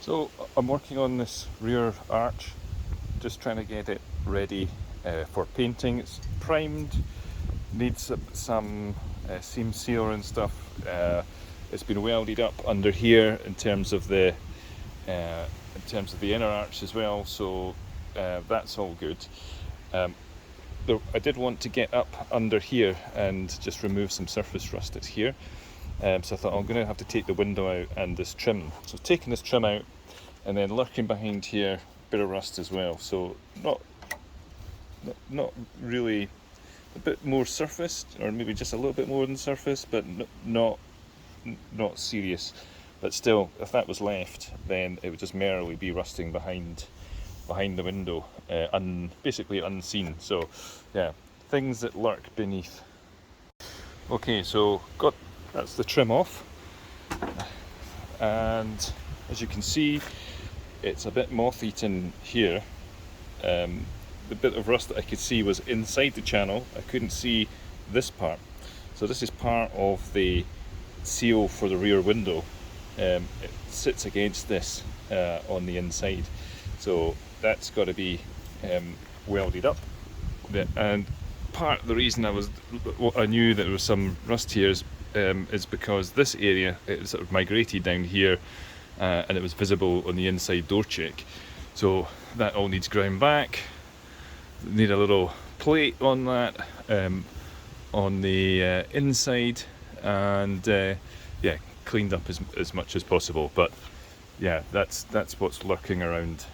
So I'm working on this rear arch, just trying to get it ready for painting. It's primed, needs some seam sealer and stuff. It's been welded up under here in terms of the inner arch as well, so that's all good. I did want to get up under here and just remove some surface rust that's here. So I thought I'm going to have to take the window out and this trim. So taking this trim out and then lurking behind here, bit of rust as well. So not really, a bit more surface, or maybe just a little bit more than surface, but not serious. But still, if that was left, then it would just merrily be rusting behind the window, basically unseen. So yeah, things that lurk beneath. Okay, so that's the trim off, and as you can see, it's a bit moth-eaten here. The bit of rust that I could see was inside the channel. I couldn't see this part. So this is part of the seal for the rear window. It sits against this on the inside. So that's got to be welded up. And part of the reason I knew that there was some rust here is because this area, it sort of migrated down here, and it was visible on the inside door check. So that all needs ground back. Need a little plate on that on the inside, and yeah, cleaned up as much as possible. But yeah, that's what's lurking around